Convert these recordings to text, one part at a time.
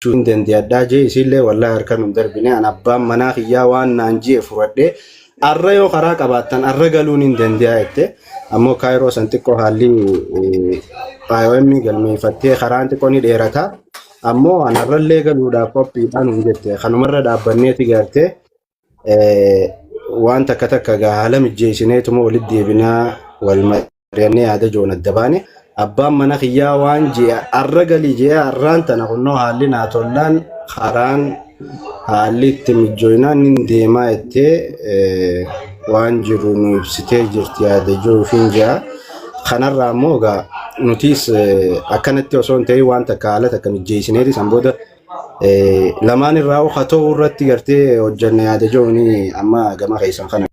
Shun dandeeddaa jee isillee wallahi harka nun darbine an abbaan manaa kiyyaa waan naan jee fudhadhee arra yoo karaa qabaattan arra galuun hin dande'a jette ammoo kaayiroo san xiqqoo haalli IOM galmeeffattee karaan xiqqoo ni dheerata ammoo an arrallee galuudhaaf qophiidhaan hin jette kanumarra dhaabbanneeti gartee waan takka takka haala mijjeessineetuma walitti deebinaa wal mari'annee yaada joon adda baane abbaan mana kiyyaa waan ji'a arra galii ji'a arraan tana kunnoo haalli naa tollaan karaan haalli itti mijjooynaan hin deemaa jettee waan jiru nu ibsitee jirti yaada joofiin ji'a kanarraa ammoo egaa nutis akkanatti osoo hin ta'in waan takka haala takka mijjeessineeti san booda lamaan irraa haa ta'u irratti gartee hojjanne yaada jooni amma gama keessan kana.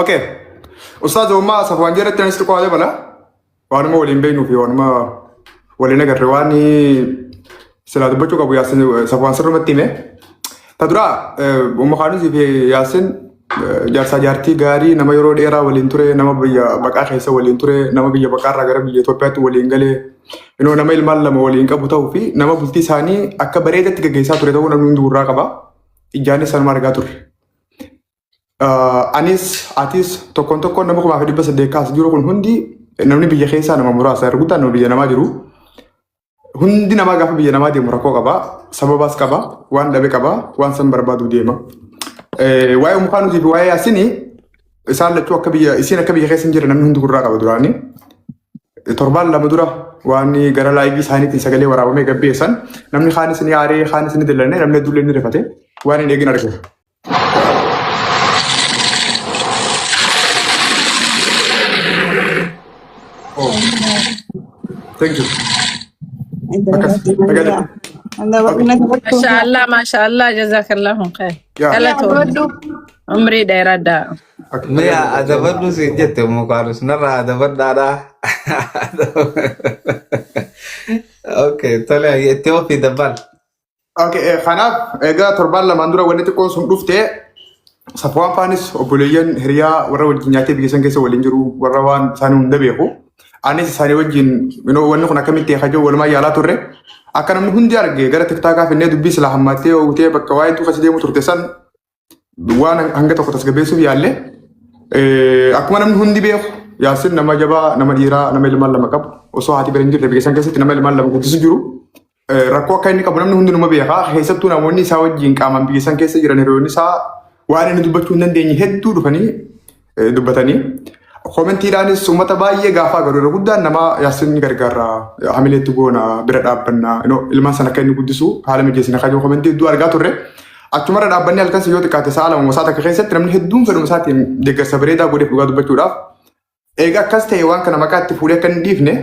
Okay. Ustaz Umma Safwan jirratti anis xiqqoo haala bala. Waanuma waliin beeknuu fi waanuma waliin agarre waan silaa dubbachuu qabu Yaasin Safwan sirrumatti hime. Ta dura Umma Khaanis fi Yaasin jaarsaa jaartii gaarii nama yeroo dheeraa waliin ture nama biyya baqaa keessa waliin ture nama biyya baqaarraa gara biyya Itoophiyaatti waliin galee nama ilmaan lama waliin qabu ta'uu fi nama bultii isaanii akka bareedatti gaggeessaa ture ta'uu namni hundi gurraa qaba. Ijaanis sanuma argaa ture. Anis atis tokkoon tokkoon nama 1800 kaas jiru kun hundi namni biyya keessaa nama muraasa arguutaan nama biyya namaa jiru. Hundi namaa gaafa biyya namaa deemu rakkoo qaba, sababaas qaba, waan dhabe qaba, waan san barbaadu deema. Waa'ee Umma Khaanutii fi waa'ee Yaasinii isaan lachuu akka biyya isiin akka biyya keessa hin jirre namni hundi gurraa qaba duraanii. Torbaan lama dura waan gara laayivii isaaniitiin sagalee waraabamee gabbeessan namni Khaanis ni aaree Khaanis ni dallanee namni hedduullee ni rifate waan hin eegin argina. Thank you. ما شاء الله جزاك الله خير. يلا تودو عمري دايردا. ميا ada baru sih jatuh muka harus nara ada berdara. Okay, tolong ya Ethiopia depan. Okay, kanaaf egaa torbaan lamaan dura wanti xiqqoon sun dhuftee Safwaan Faanis obboleeyyan hiriyaa warra wajjin nyaatee biyya san keessa waliin jiru warra waan isaanii hunda beeku. Anis isaanii wajjin wanni kun akkamitti hajoo walumaa yaalaa turre akka namni hundi arge gara tiktaakaa finnee dubbii silaa hammattee oogutee bakka waa'ee tuufa deemu turte san waan hanga tokko tasgabbeessuuf yaalle akkuma namni hundi beeku Yaasin nama jabaa nama dhiiraa nama ilmaan lama qabu osoo haati bira hin jirre biyya san keessatti nama ilmaan lama guddisu jiru rakkoo akka inni qabu namni hundi numa beeka keessattuu namoonni isaa wajjin qaamaan biyya san keessa jiran hiriyoonni isaa waan inni dubbachuu hin dandeenye hedduu dhufanii dubbatanii. Koomentiidhaanis uummata baay'ee gaafaa garuu irra guddaan nama Yaasin gargaara hamileetti goona bira dhaabbannaa ilmaan sana akka inni guddisu haala mijeessina kaajoo koomentii hedduu argaa turre achumarra dhaabbannee halkan yoo xiqqaate sa'a lama mosaa takka keessatti namni hedduun fedhuma isaatiin deeggarsa bareedaa godheef dhugaa dubbachuudhaaf egaa akkas ta'e waan kana maqaa itti fuudhee akka hin dhiifne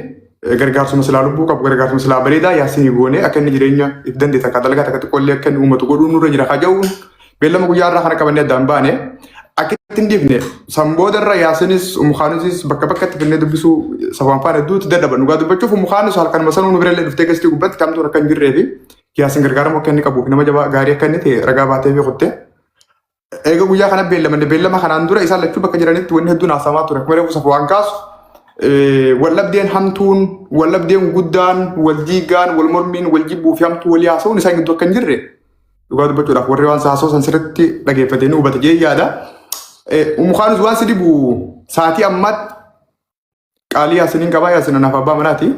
gargaarsuma silaa lubbuu qabu gargaarsuma silaa bareedaa Yaasinii goone akka inni jireenya if dandeessa akka dalagaa takka xiqqoollee akka inni uummatu godhuu nurra jira kaaja'uun beellama guyyaa irraa kana qabannee addaan baane. Akkitti hin dhiifne samboodarra Yaasinis Umma Khaanusis bakka bakkatti finnee dubbisuu Safwaan Faan hedduutti dadhaban dhugaa dubbachuuf Umma Khaanus halkan masanuu nu birallee dhuftee gastii gubbatti kamtuu akka hin jirree fi Yaasin gargaaramu akka inni qabuuf nama jabaa gaarii akka inni ta'e ragaa baatee beekutte. Eega guyyaa kana beellama kanaan dura isaan lachuu bakka jiranitti wanni hedduun haasamaa ture akkuma reefu Safwaan kaasu wallabdeen hamtuun wallabdeen guddaan wal diigaan wal mormiin wal jibbuu fi hamtuu walii haasa'uun isaan gidduu akka hin jirre dhugaa dubbachuudhaaf warri waan haasa'u san sirriitti dhageeffatee ni hubata jee yaada. Umma Khaanus waan sidibu saatii ammaatti qaalii Yaasiniin qabaa Yaasin anaaf abbaa manaati.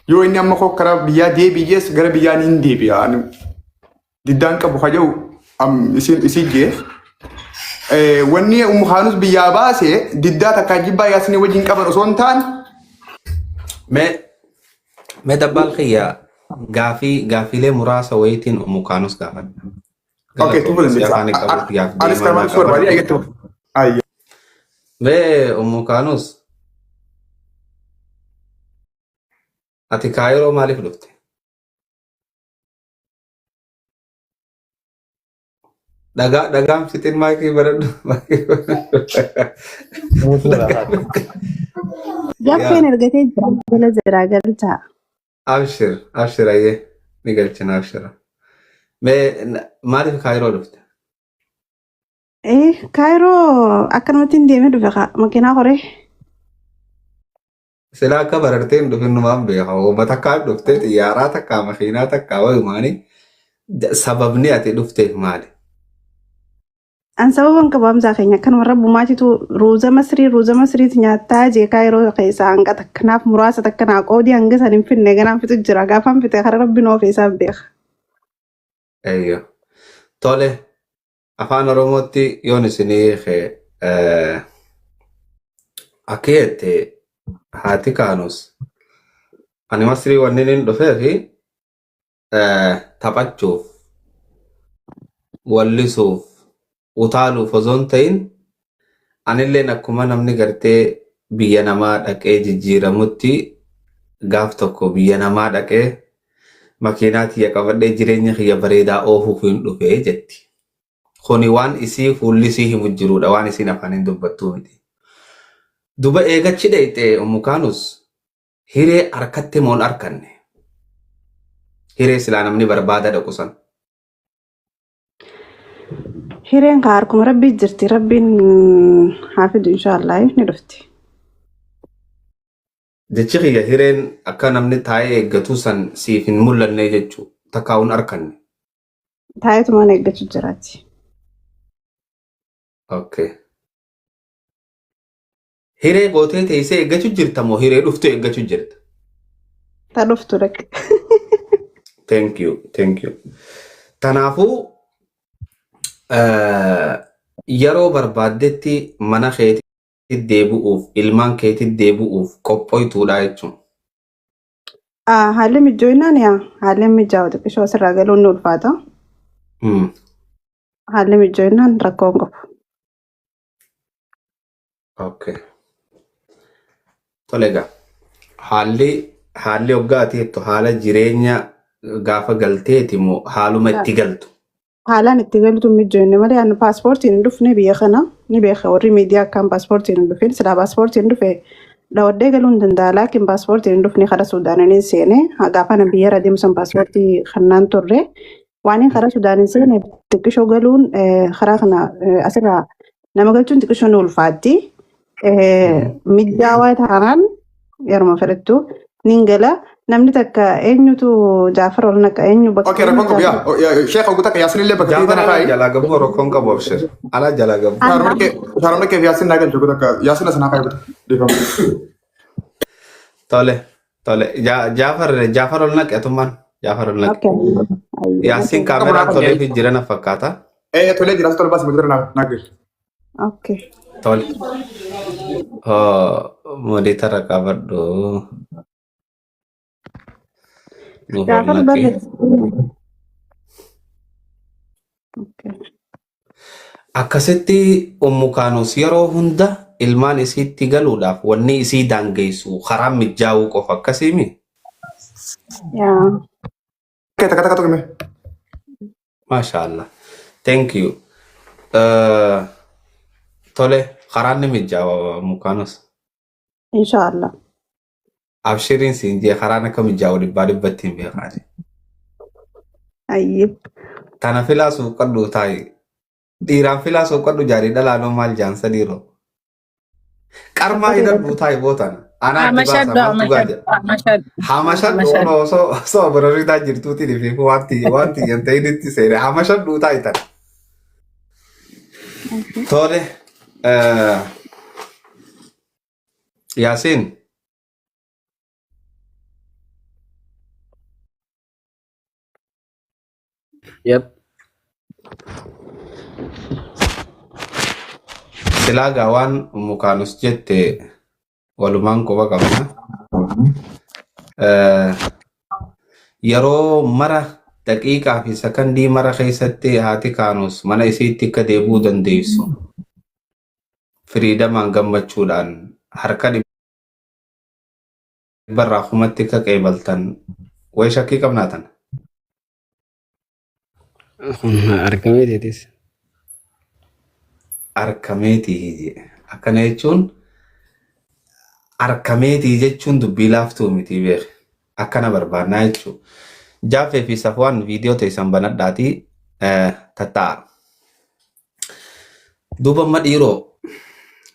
Yoo inni amma koo karaa biyyaa deebi'ees gara biyyaan hin deebi'a. Diddaan qabu haja'u isii jee. Wanni Umma Khaanus biyyaa baasee diddaa takkaa jibbaa Yaasinii wajjin qaban osoo hin taane. Mee dabbal kiyyaa gaafiilee muraasa wayitiin Umma Khaanus gaafadha. Okay, tu boleh bisa. Ada sekarang suara balik gitu. Ayah. Be Umma Khaanus. Ati Kaayiroo maaliif dhufte? Dhagaan fitiin maakii baradhu. Gaffeen argatee jira. Jala jiraa galchaa. Abshir ayyee ni galchina abshira. Maaliif Kaayiroo dhufte? Kaayiroo akkanumatti hin deemee dhufe makiinaa horee. Silaa akka bararteen dhufinnumaan beeka. Uummata akka dhuftee xiyyaaraa takkaa makiinaa takkaa walumaanii sababni ati dhufteef maali? An sababan qabamsaa keenya akkanuma rabbumaatitu ruuza masriiti nyaataa jeekaa yeroo keessaa hanga takkanaaf muraasa takkanaa qoodii hanga san hin finne ganaan fitu jira gaafaan fite kara rabbi noo feesaaf beeka. Eeyyo. Tole afaan Oromootti yoon isinii akka jette haati kaanus ani masrii wanni inni dhufee fi taphachuuf wallisuuf utaaluuf osoo hin ta'in anilleen akkuma namni gartee biyya namaa dhaqee jijjiiramutti gaaf tokko biyya namaa dhaqee makiinaa tiyya qabadhee jireenya kiyya bareedaa oofuuf hin dhufee jetti. Kuni waan isii fuulli isii himu jirudha waan isiin afaan hin dubbattuu miti. Duba eegachi dheeyxee ummukaanus hiree harkatti moon arkanne. Hiree silaa namni barbaada dhaqu san. Hireen kaa harkuma rabbii jirti rabbiin haafidu inshaallah ni dhufti. Jechi kiyya hireen akka namni taa'ee eeggatu san siif hin mul'anne jechuu takkaa'uun arkanne. Taa'eetumaan eeggachuu jiraati. Okay. Hiree gootee teessee eeggachuu jirta moo hiree dhuftu eeggachuu jirta? Ta dhuftu dhaqe. Thank you. Tanaafuu yeroo barbaaddetti mana keetti deebi'uuf ilmaan keetti deebi'uuf qophooytuudha jechuun. Haalli mijooinaan yaa haalli mijaa'u xiqqishoo asirraa galuun ni ulfaata. Haalli mijooinaan rakkoo hin qabu. Okay. Tolega. Haalli hoggaati jettu haala jireenya gaafa galteeti moo haaluma itti galtu? Haalaan itti galtu mijooinne malee ani paaspoortiin hin dhufne biyya kana ni beeka warri miidiyaa akkaan paaspoortiin hin dhufin silaa paaspoortiin dhufe dhawaddee galuu hin danda'a laakiin paaspoortiin hin dhufne kara Suudaaniin seene gaafa na biyya irra deemsan paaspoortii kannaan turre waan kara Suudaaniin seene xiqqishoo galuun karaa kana asirraa nama galchuun xiqqishoo ni ulfaatti. Mijaawaa taanaan yeruma fedhattu nin gala namni takka eenyutu Jaafar ol naqa eenyu bakka. Okay, rakkoon qabu yaa sheekh oguta yaasin illee bakka Jaafar ala jalaa gabu rakkoon qabu abshir ala jalaa gabu. Shaaramne keef yaasin naagal jogu takka yaasin asanaa kaayatu deefamu. Tole Jaafar ol naqe atumaan Jaafar ol naqe. Yaasin kaameraa tolee fi jirana fakkaata. Tolee jiraas tole baasi mudura naagal. Okay. Tole. Modita rakabaddo. Jaafar barreessa. Akkasitti ummukaanus yeroo hunda ilmaan isiitti galuudhaaf wanni isii daangeessu karaa mijaa'uu qofa akkasiimi. Yaa. Takka tuqime. Mashallah. Thank you. Tole karaan ni mijaa'u ummukaanus. Inshaallah. Abshiriin siin jee karaan akka mijaa'u dhibbatti hin beekaani. Ayyib. Tana filaa suuqadhu taayi. Dhiiraan filaa suuqadhu jaarii dhalaanoo maal jaansa dhiiroo. Qarmaa hidhadhu taayi bootan. Anaa itti baasa maaltu gaajaa. Hamashadhu osoo barariitaa jirtuutiin fi wanti yan ta'initti seene hamashadhu taayi tana. Tole. Yaasin. Yep. Silaa gaawaan ummukaanus jette walumaan quba qabna. Yeroo mara daqiiqaa fi sakandii mara keessatti haati kaanus mana isiitti akka deebi'uu dandeessu. Firiidamaan gammachuudhaan harka dhibbarraa kumatti akka qeebaltan wayi shakkii qabnaa tana. Argameetiitis. Argameetii akkana jechuun argameetii jechuun dubbii laaftuu miti beek akkana barbaannaa jechuudha. Jaaffee fi Safwaan viidiyoo teessan banadhaatii tatta'a. Duuba amma dhiiroo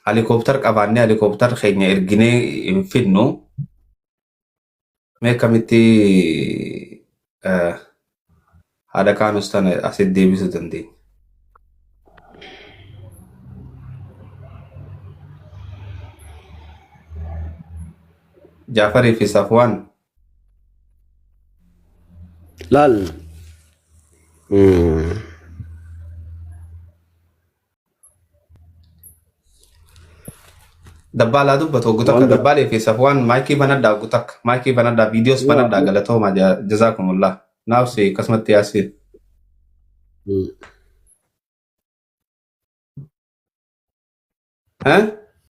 helikoophtar qabaannee helikoophtar keenya erginee hin fidnu Mee akkamitti haadha kaanus tana asitti deebisuu dandeenya? Jaafarii fi Safwaan laal dabbaalaa dubbatu oggu takka dabbaalee fi Safwaan maayikii banadhaa oggu takka maayikii banadhaa viidiyoos banadhaa galatooma jazaakumullah naafsi akkasumatti yaasiin. Eh?